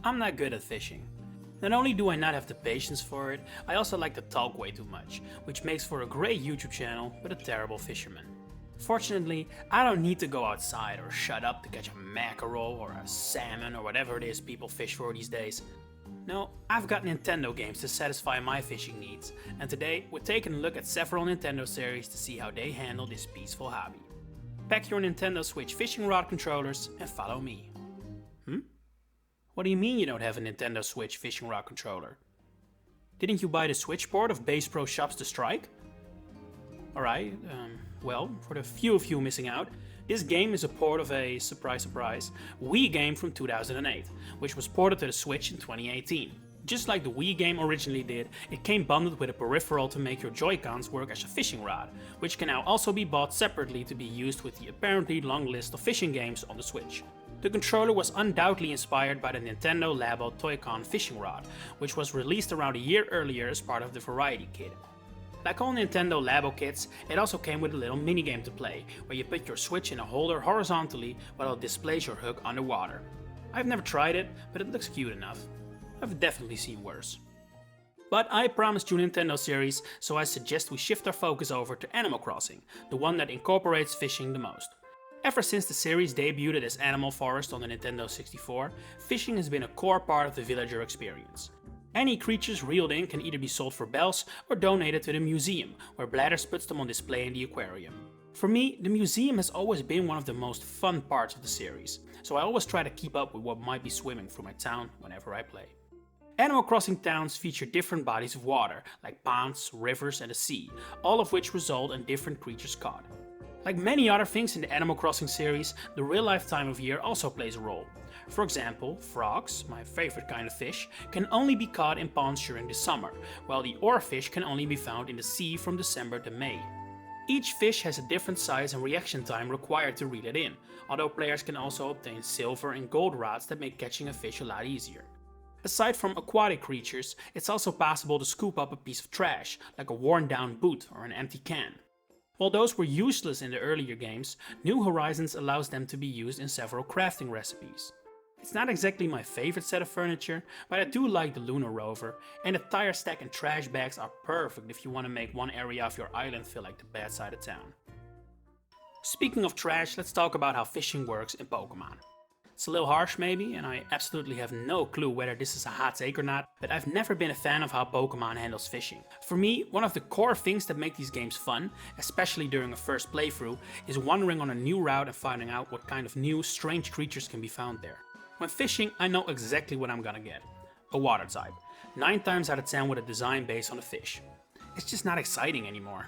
I'm not good at fishing. Not only do I not have the patience for it, I also like to talk way too much, which makes for a great YouTube channel but a terrible fisherman. Fortunately, I don't need to go outside or shut up to catch a mackerel or a salmon or whatever it is people fish for these days. No, I've got Nintendo games to satisfy my fishing needs, and today we're taking a look at several Nintendo series to see how they handle this peaceful hobby. Pack your Nintendo Switch fishing rod controllers and follow me. What do you mean you don't have a Nintendo Switch fishing rod controller? Didn't you buy the Switch port of Bass Pro Shops to Strike? Alright, well, for the few of you missing out, this game is a port of a, surprise surprise, Wii game from 2008, which was ported to the Switch in 2018. Just like the Wii game originally did, it came bundled with a peripheral to make your Joy-Cons work as a fishing rod, which can now also be bought separately to be used with the apparently long list of fishing games on the Switch. The controller was undoubtedly inspired by the Nintendo Labo Toy-Con fishing rod, which was released around a year earlier as part of the Variety Kit. Like all Nintendo Labo kits, it also came with a little minigame to play, where you put your Switch in a holder horizontally while it displays your hook underwater. I've never tried it, but it looks cute enough. I've definitely seen worse. But I promised you Nintendo series, so I suggest we shift our focus over to Animal Crossing, the one that incorporates fishing the most. Ever since the series debuted as Animal Forest on the Nintendo 64, fishing has been a core part of the villager experience. Any creatures reeled in can either be sold for bells or donated to the museum, where Blathers puts them on display in the aquarium. For me, the museum has always been one of the most fun parts of the series, so I always try to keep up with what might be swimming through my town whenever I play. Animal Crossing towns feature different bodies of water, like ponds, rivers and the sea, all of which result in different creatures caught. Like many other things in the Animal Crossing series, the real-life time of year also plays a role. For example, frogs, my favorite kind of fish, can only be caught in ponds during the summer, while the oarfish can only be found in the sea from December to May. Each fish has a different size and reaction time required to reel it in, although players can also obtain silver and gold rods that make catching a fish a lot easier. Aside from aquatic creatures, it's also possible to scoop up a piece of trash, like a worn down boot or an empty can. While those were useless in the earlier games, New Horizons allows them to be used in several crafting recipes. It's not exactly my favorite set of furniture, but I do like the Lunar Rover, and the tire stack and trash bags are perfect if you want to make one area of your island feel like the bad side of town. Speaking of trash, let's talk about how fishing works in Pokémon. It's a little harsh maybe, and I absolutely have no clue whether this is a hot take or not, but I've never been a fan of how Pokémon handles fishing. For me, one of the core things that make these games fun, especially during a first playthrough, is wandering on a new route and finding out what kind of new, strange creatures can be found there. When fishing, I know exactly what I'm gonna get. A water type. 9 times out of 10 with a design based on a fish. It's just not exciting anymore.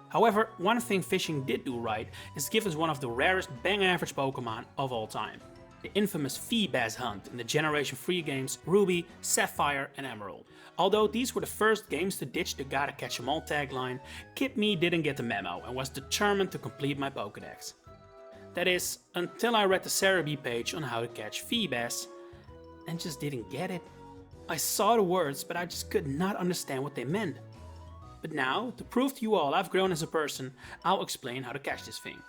However, one thing fishing did do right is give us one of the rarest bang average Pokémon of all time. The infamous Feebas hunt in the Generation 3 games Ruby, Sapphire and Emerald. Although these were the first games to ditch the gotta catch 'em all tagline, Kid Me didn't get the memo and was determined to complete my Pokédex. That is, until I read the Cerebi page on how to catch Feebas, and just didn't get it. I saw the words, but I just could not understand what they meant. But now, to prove to you all I've grown as a person, I'll explain how to catch this thing.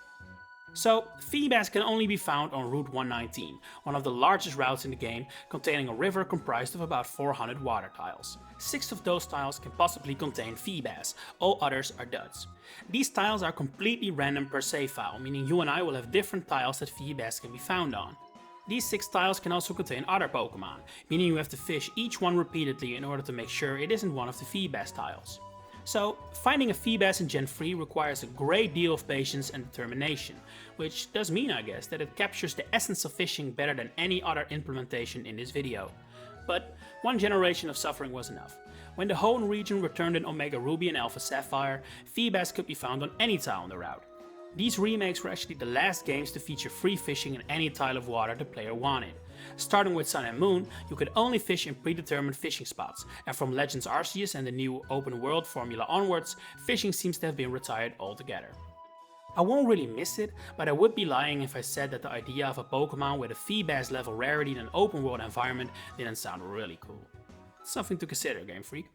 So, Feebas can only be found on Route 119, one of the largest routes in the game, containing a river comprised of about 400 water tiles. 6 of those tiles can possibly contain Feebas, all others are duds. These tiles are completely random per save file, meaning you and I will have different tiles that Feebas can be found on. These 6 tiles can also contain other Pokémon, meaning you have to fish each one repeatedly in order to make sure it isn't one of the Feebas tiles. So, finding a Feebas in Gen 3 requires a great deal of patience and determination, which does mean, I guess, that it captures the essence of fishing better than any other implementation in this video. But one generation of suffering was enough. When the Hoenn region returned in Omega Ruby and Alpha Sapphire, Feebas could be found on any tile on the route. These remakes were actually the last games to feature free fishing in any tile of water the player wanted. Starting with Sun and Moon, you could only fish in predetermined fishing spots, and from Legends Arceus and the new open world formula onwards, fishing seems to have been retired altogether. I won't really miss it, but I would be lying if I said that the idea of a Pokémon with a Feebas level rarity in an open world environment didn't sound really cool. Something to consider, Game Freak.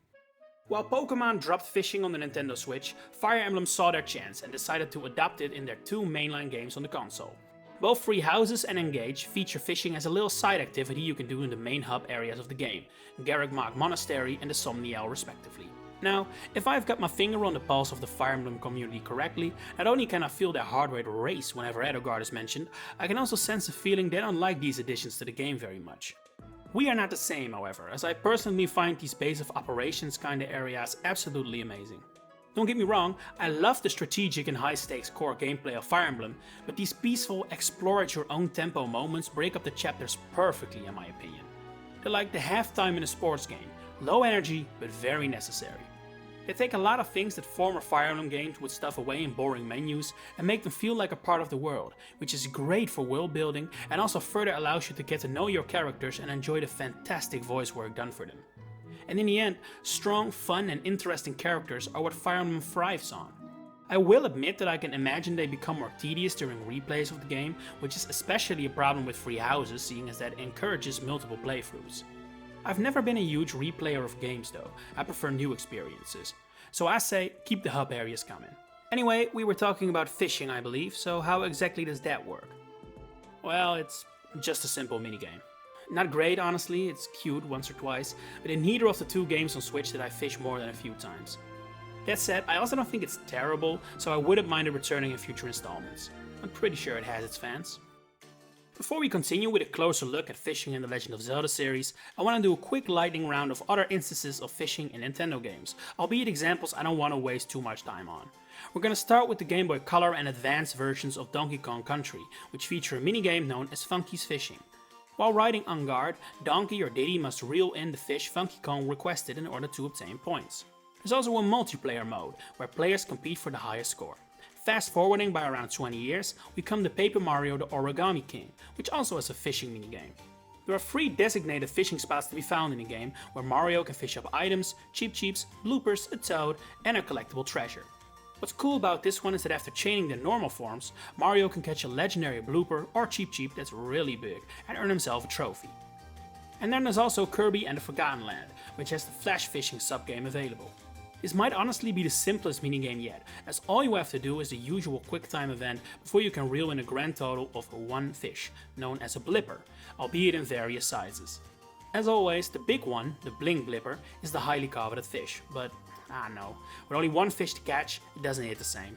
While Pokémon dropped fishing on the Nintendo Switch, Fire Emblem saw their chance and decided to adopt it in their 2 mainline games on the console. Both Free Houses and Engage feature fishing as a little side activity you can do in the main hub areas of the game, Garreg Monastery and the Somniel respectively. Now, if I've got my finger on the pulse of the Fire Emblem community correctly, not only can I feel their heart rate race whenever Edelgard is mentioned, I can also sense a feeling they don't like these additions to the game very much. We are not the same, however, as I personally find these base of operations kinda areas absolutely amazing. Don't get me wrong, I love the strategic and high stakes core gameplay of Fire Emblem, but these peaceful, explore at your own tempo moments break up the chapters perfectly in my opinion. They're like the halftime in a sports game, low energy but very necessary. They take a lot of things that former Fire Emblem games would stuff away in boring menus and make them feel like a part of the world, which is great for world building and also further allows you to get to know your characters and enjoy the fantastic voice work done for them. And in the end, strong, fun and interesting characters are what Fire Emblem thrives on. I will admit that I can imagine they become more tedious during replays of the game, which is especially a problem with Free Houses, seeing as that encourages multiple playthroughs. I've never been a huge replayer of games though, I prefer new experiences. So I say, keep the hub areas coming. Anyway, we were talking about fishing I believe, so how exactly does that work? Well, it's just a simple minigame. Not great honestly, it's cute once or twice, but in neither of the two games on Switch did I fish more than a few times. That said, I also don't think it's terrible, so I wouldn't mind it returning in future installments. I'm pretty sure it has its fans. Before we continue with a closer look at fishing in the Legend of Zelda series, I want to do a quick lightning round of other instances of fishing in Nintendo games, albeit examples I don't want to waste too much time on. We're going to start with the Game Boy Color and Advance versions of Donkey Kong Country, which feature a minigame known as Funky's Fishing. While riding on guard, Donkey or Diddy must reel in the fish Funky Kong requested in order to obtain points. There's also a multiplayer mode, where players compete for the highest score. Fast forwarding by around 20 years, we come to Paper Mario the Origami King, which also has a fishing minigame. There are 3 designated fishing spots to be found in the game, where Mario can fish up items, Cheep-Cheeps, bloopers, a toad, and a collectible treasure. What's cool about this one is that after chaining the normal forms, Mario can catch a legendary blooper or Cheep-Cheep that's really big and earn himself a trophy. And then there's also Kirby and the Forgotten Land, which has the flash fishing subgame available. This might honestly be the simplest minigame yet, as all you have to do is the usual quick time event before you can reel in a grand total of 1 fish, known as a blipper, albeit in various sizes. As always, the big one, the Bling Blipper, is the highly coveted fish, but no, with only 1 fish to catch, it doesn't hit the same.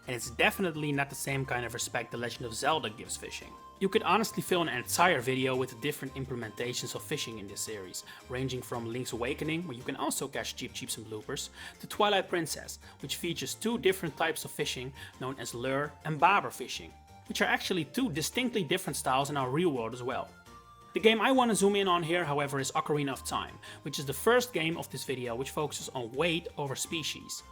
And it's definitely not the same kind of respect the Legend of Zelda gives fishing. You could honestly fill an entire video with the different implementations of fishing in this series, ranging from Link's Awakening, where you can also catch Cheep-Cheeps and bloopers, to Twilight Princess, which features 2 different types of fishing known as lure and bobber fishing, which are actually 2 distinctly different styles in our real world as well. The game I want to zoom in on here, however, is Ocarina of Time, which is the first game of this video which focuses on weight over species.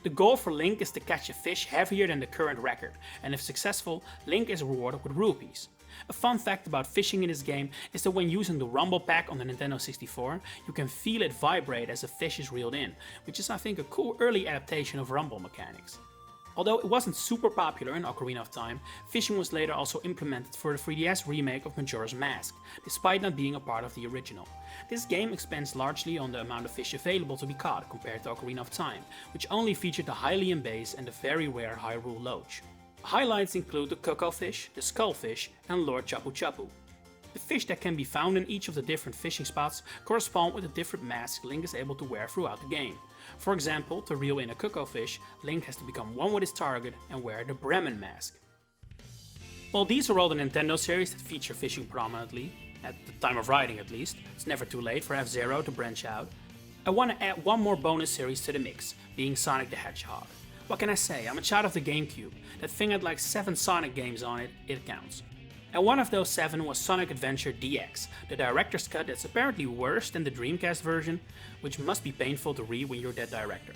The goal for Link is to catch a fish heavier than the current record, and if successful, Link is rewarded with rupees. A fun fact about fishing in this game is that when using the Rumble Pack on the Nintendo 64, you can feel it vibrate as a fish is reeled in, which is I think a cool early adaptation of Rumble mechanics. Although it wasn't super popular in Ocarina of Time, fishing was later also implemented for the 3DS remake of Majora's Mask, despite not being a part of the original. This game expands largely on the amount of fish available to be caught compared to Ocarina of Time, which only featured the Hylian bass and the very rare Hyrule Loach. Highlights include the Cuckoofish, the Skullfish, and Lord Chapu Chapu. The fish that can be found in each of the different fishing spots correspond with a different mask Link is able to wear throughout the game. For example, to reel in a Cuckoofish, Link has to become one with his target and wear the Bremen mask. Well, these are all the Nintendo series that feature fishing prominently, at the time of writing at least. It's never too late for F-Zero to branch out. I want to add one more bonus series to the mix, being Sonic the Hedgehog. What can I say, I'm a child of the GameCube. That thing had like 7 Sonic games on it, it counts. And one of those 7 was Sonic Adventure DX, the director's cut that's apparently worse than the Dreamcast version, which must be painful to read when you're that director.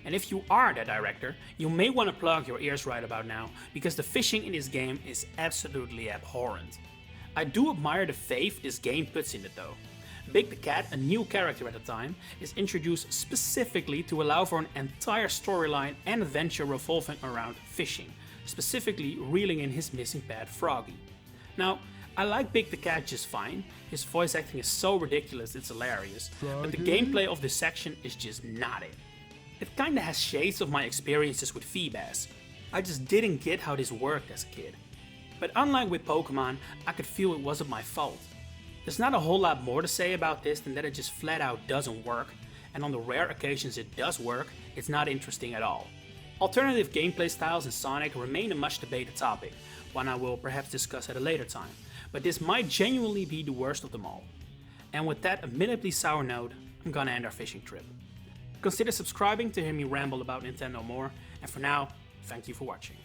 And if you are that director, you may want to plug your ears right about now, because the fishing in this game is absolutely abhorrent. I do admire the faith this game puts in it though. Big the Cat, a new character at the time, is introduced specifically to allow for an entire storyline and adventure revolving around fishing, specifically reeling in his missing pet Froggy. Now, I like Big the Cat just fine, his voice acting is so ridiculous it's hilarious, but the gameplay of this section is just not it. It kinda has shades of my experiences with Feebas. I just didn't get how this worked as a kid. But unlike with Pokemon, I could feel it wasn't my fault. There's not a whole lot more to say about this than that it just flat out doesn't work, and on the rare occasions it does work, it's not interesting at all. Alternative gameplay styles in Sonic remain a much debated topic, one I will perhaps discuss at a later time, but this might genuinely be the worst of them all. And with that admittedly sour note, I'm gonna end our fishing trip. Consider subscribing to hear me ramble about Nintendo more, and for now, thank you for watching.